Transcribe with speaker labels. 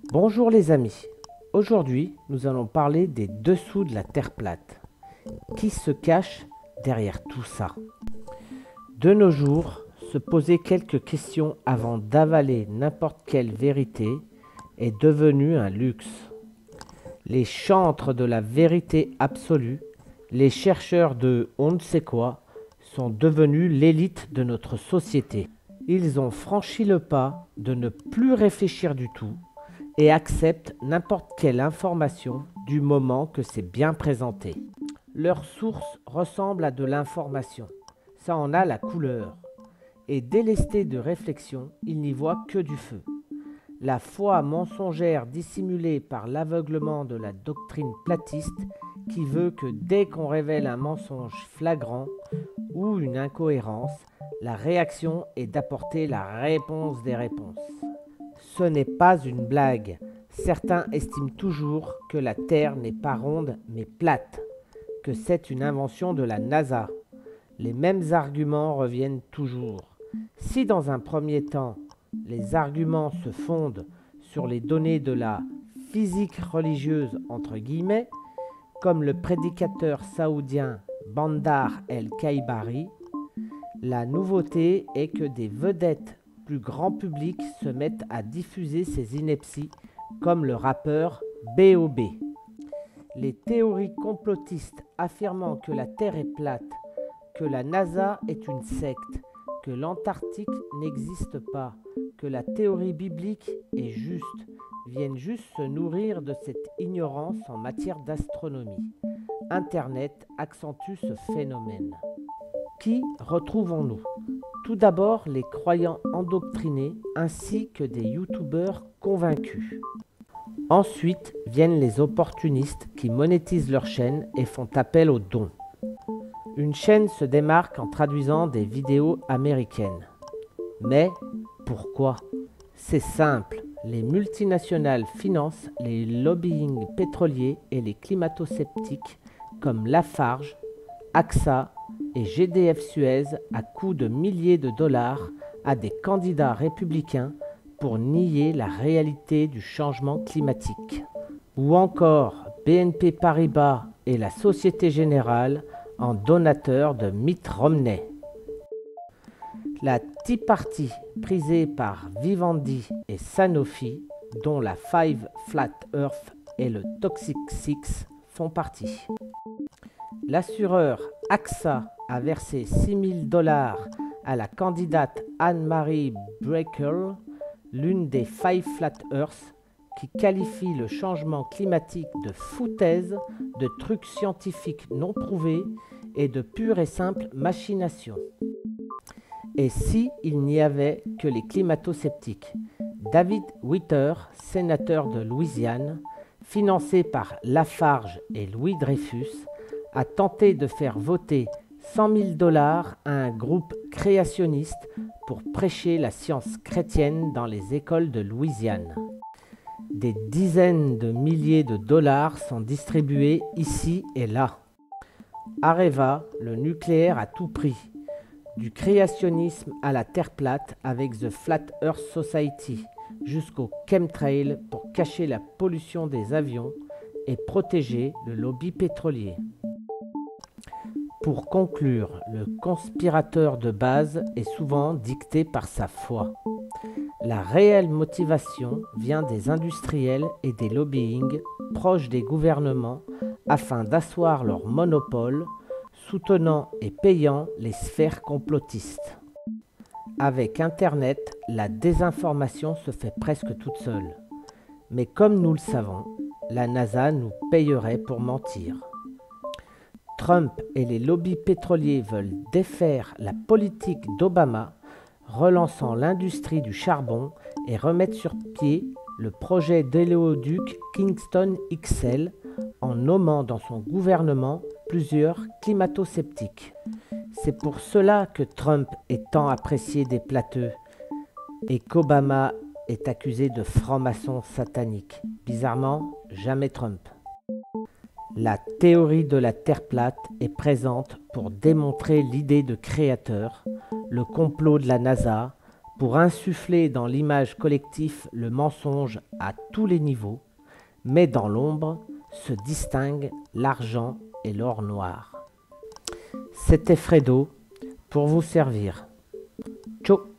Speaker 1: Bonjour les amis, aujourd'hui nous allons parler des dessous de la Terre plate. Qui se cache derrière tout ça? De nos jours, se poser quelques questions avant d'avaler n'importe quelle vérité est devenu un luxe. Les chantres de la vérité absolue, les chercheurs de on ne sait quoi, sont devenus l'élite de notre société. Ils ont franchi le pas de ne plus réfléchir du tout et acceptent n'importe quelle information du moment que c'est bien présenté. Leur source ressemble à de l'information, ça en a la couleur, et délestés de réflexion, ils n'y voient que du feu. La foi mensongère dissimulée par l'aveuglement de la doctrine platiste qui veut que dès qu'on révèle un mensonge flagrant ou une incohérence, la réaction est d'apporter la réponse des réponses. Ce n'est pas une blague. Certains estiment toujours que la Terre n'est pas ronde mais plate, que c'est une invention de la NASA. Les mêmes arguments reviennent toujours. Si dans un premier temps, les arguments se fondent sur les données de la physique religieuse entre guillemets, comme le prédicateur saoudien Bandar el-Khaibari, la nouveauté est que des vedettes plus grand public se mettent à diffuser ces inepties comme le rappeur B.O.B. Les théories complotistes affirmant que la Terre est plate, que la NASA est une secte, que l'Antarctique n'existe pas, que la théorie biblique est juste, viennent juste se nourrir de cette ignorance en matière d'astronomie. Internet accentue ce phénomène. Qui retrouvons-nous? Tout d'abord les croyants endoctrinés ainsi que des youtubeurs convaincus. Ensuite viennent les opportunistes qui monétisent leur chaîne et font appel aux dons. Une chaîne se démarque en traduisant des vidéos américaines. Mais pourquoi? C'est simple, les multinationales financent les lobbying pétroliers et les climato-sceptiques comme Lafarge, AXA et GDF Suez à coups de milliers de dollars à des candidats républicains pour nier la réalité du changement climatique. Ou encore BNP Paribas et la Société Générale en donateurs de Mitt Romney. La Tea Party, prisée par Vivendi et Sanofi, dont la Five Flat Earth et le Toxic Six font partie. L'assureur AXA a versé 6 000 $ à la candidate Anne-Marie Breckle, l'une des Five Flat Earth, qui qualifie le changement climatique de foutaise, de trucs scientifiques non prouvés et de pure et simple machination. Et si il n'y avait que les climato-sceptiques? David Witter, sénateur de Louisiane, financé par Lafarge et Louis Dreyfus, a tenté de faire voter 100 000 $ à un groupe créationniste pour prêcher la science chrétienne dans les écoles de Louisiane. Des dizaines de milliers de dollars sont distribués ici et là. Areva, le nucléaire à tout prix. Du créationnisme à la Terre plate avec The Flat Earth Society, jusqu'au chemtrail pour cacher la pollution des avions et protéger le lobby pétrolier. Pour conclure, le conspirateur de base est souvent dicté par sa foi. La réelle motivation vient des industriels et des lobbying proches des gouvernements afin d'asseoir leur monopole, soutenant et payant les sphères complotistes. Avec Internet, la désinformation se fait presque toute seule. Mais comme nous le savons, la NASA nous payerait pour mentir. Trump et les lobbies pétroliers veulent défaire la politique d'Obama, relançant l'industrie du charbon et remettre sur pied le projet d'oléoduc Kingston XL en nommant dans son gouvernement plusieurs climato-sceptiques. C'est pour cela que Trump est tant apprécié des plateux et qu'Obama est accusé de franc-maçon satanique. Bizarrement, jamais Trump. La théorie de la Terre plate est présente pour démontrer l'idée de créateur, le complot de la NASA, pour insuffler dans l'image collective le mensonge à tous les niveaux, mais dans l'ombre se distinguent l'argent et l'or noir. C'était Fredo pour vous servir. Ciao.